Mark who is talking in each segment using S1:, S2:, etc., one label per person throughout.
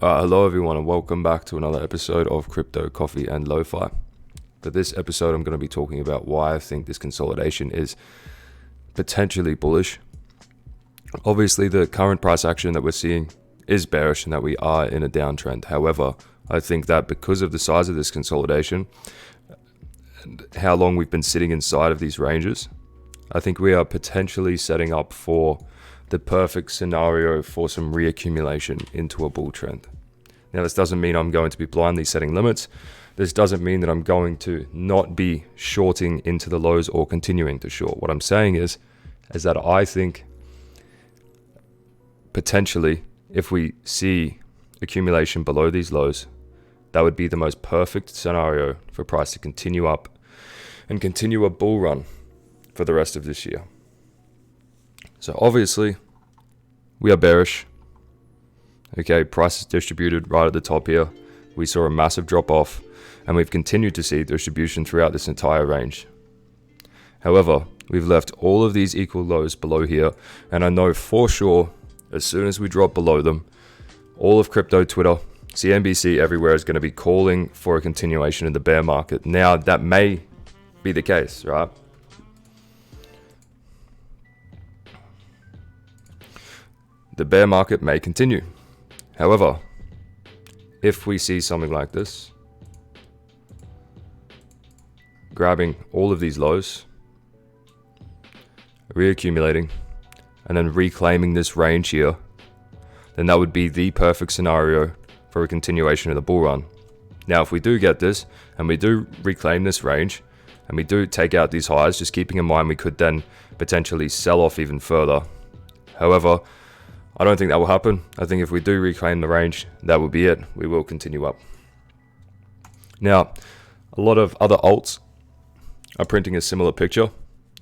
S1: Hello everyone and welcome back to another episode of Crypto, Coffee and LoFi. For this episode I'm going to be talking about why I think this consolidation is potentially bullish. Obviously the current price action that we're seeing is bearish and that we are in a downtrend. However, I think that because of the size of this consolidation and how long we've been sitting inside of these ranges, I think we are potentially setting up for the perfect scenario for some reaccumulation into a bull trend. Now, this doesn't mean I'm going to be blindly setting limits. This doesn't mean that I'm going to not be shorting into the lows or continuing to short. What I'm saying is that I think potentially if we see accumulation below these lows, that would be the most perfect scenario for price to continue up and continue a bull run for the rest of this year. So obviously, we are bearish. Okay, price is distributed right at the top here. We saw a massive drop off, and we've continued to see distribution throughout this entire range. However, we've left all of these equal lows below here, and I know for sure, as soon as we drop below them, all of crypto Twitter, CNBC, everywhere is going to be calling for a continuation in the bear market. Now, that may be the case, right? The bear market may continue. However, if we see something like this, grabbing all of these lows, reaccumulating, and then reclaiming this range here, then that would be the perfect scenario for a continuation of the bull run. Now, if we do get this, and we do reclaim this range, and we do take out these highs, just keeping in mind we could then potentially sell off even further. However, I don't think that will happen. I think if we do reclaim the range, that will be it. We will continue up. Now, a lot of other alts are printing a similar picture.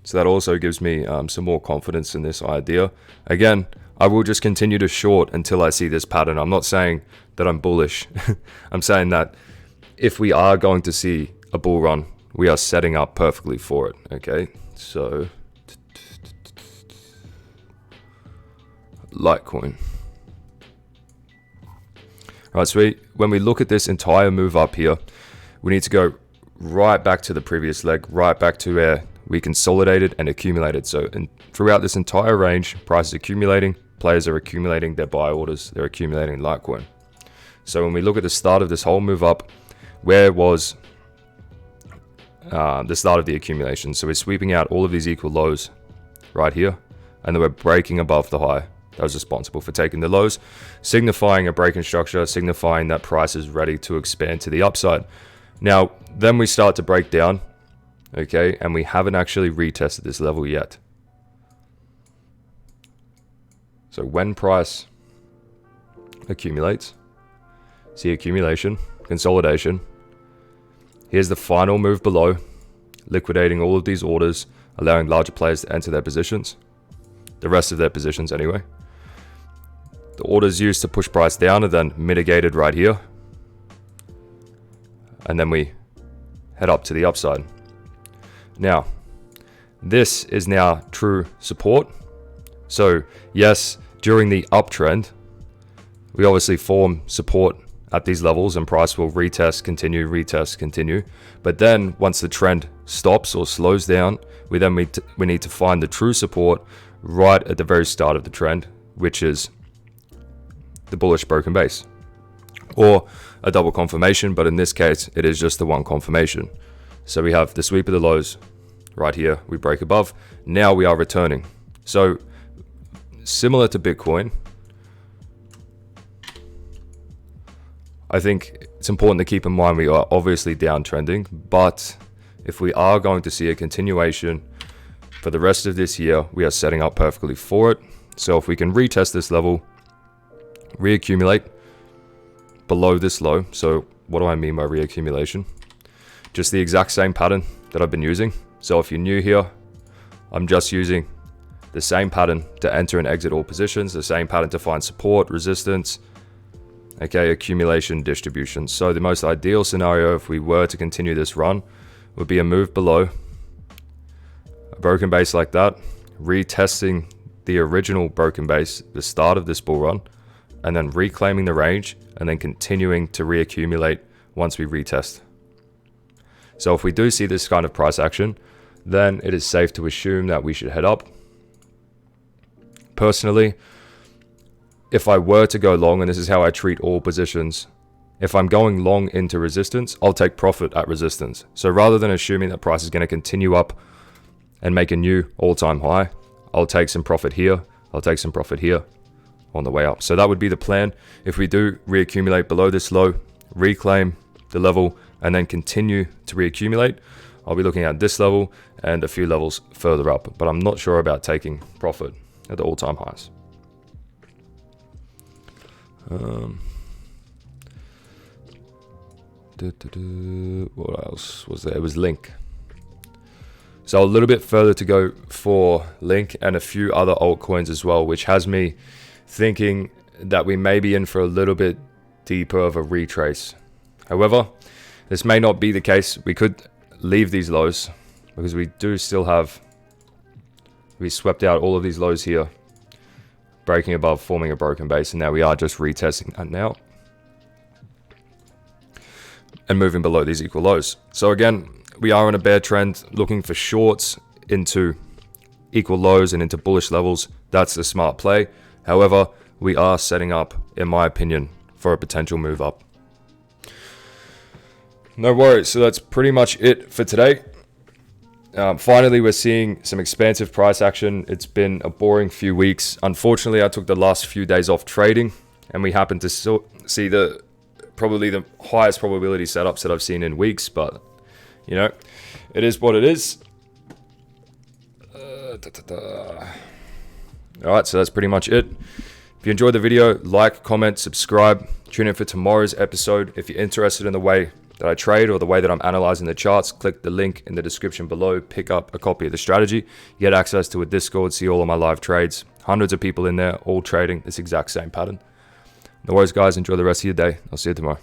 S1: So that also gives me some more confidence in this idea. Again, I will just continue to short until I see this pattern. I'm not saying that I'm bullish. I'm saying that if we are going to see a bull run, we are setting up perfectly for it. Okay, so Litecoin. Right, so when we look at this entire move up here, we need to go right back to the previous leg, right back to where we consolidated and accumulated. So throughout this entire range, price is accumulating, players are accumulating their buy orders, they're accumulating Litecoin. So when we look at the start of this whole move up, where was the start of the accumulation? So we're sweeping out all of these equal lows right here, and then we're breaking above the high. That was responsible for taking the lows, signifying a break in structure, signifying that price is ready to expand to the upside. Now, then we start to break down, okay, and we haven't actually retested this level yet. So when price accumulates, see accumulation, consolidation, here's the final move below, liquidating all of these orders, allowing larger players to enter their positions, the rest of their positions anyway. The orders used to push price down are then mitigated right here. And then we head up to the upside. Now, this is now true support. So yes, during the uptrend, we obviously form support at these levels and price will retest, continue. But then once the trend stops or slows down, we need to find the true support right at the very start of the trend, which is the bullish broken base or a double confirmation, but in this case it is just the one confirmation. So we have the sweep of the lows right here, we break above, now we are returning. So similar to Bitcoin, I think it's important to keep in mind we are obviously downtrending, but if we are going to see a continuation for the rest of this year, we are setting up perfectly for it. So if we can retest this level, reaccumulate below this low. So what do I mean by reaccumulation? Just the exact same pattern that I've been using. So if you're new here, I'm just using the same pattern to enter and exit all positions, the same pattern to find support, resistance, okay, accumulation, distribution. So the most ideal scenario if we were to continue this run would be a move below, a broken base like that, retesting the original broken base, the start of this bull run, and then reclaiming the range, and then continuing to reaccumulate once we retest. So if we do see this kind of price action, then it is safe to assume that we should head up. Personally, if I were to go long, and this is how I treat all positions, if I'm going long into resistance, I'll take profit at resistance. So rather than assuming that price is going to continue up and make a new all-time high, I'll take some profit here, I'll take some profit here on the way up. So that would be the plan. If we do reaccumulate below this low, reclaim the level, and then continue to reaccumulate, I'll be looking at this level and a few levels further up, but I'm not sure about taking profit at the all-time highs. What else was there? It was Link. So a little bit further to go for Link and a few other altcoins as well, which has me thinking that we may be in for a little bit deeper of a retrace. However, this may not be the case. We could leave these lows because we do still have, we swept out all of these lows here, breaking above, forming a broken base, and now we are just retesting that now and moving below these equal lows. So again, we are on a bear trend, looking for shorts into equal lows and into bullish levels. That's the smart play. However, we are setting up, in my opinion, for a potential move up. No worries. So that's pretty much it for today. Finally, we're seeing some expansive price action. It's been a boring few weeks. Unfortunately, I took the last few days off trading, and we happened to see probably the highest probability setups that I've seen in weeks, but you know, it is what it is. Alright, so that's pretty much it. If you enjoyed the video, like, comment, subscribe, tune in for tomorrow's episode. If you're interested in the way that I trade or the way that I'm analyzing the charts, click the link in the description below, pick up a copy of the strategy, get access to a Discord, see all of my live trades, hundreds of people in there, all trading this exact same pattern. No worries guys, enjoy the rest of your day. I'll see you tomorrow.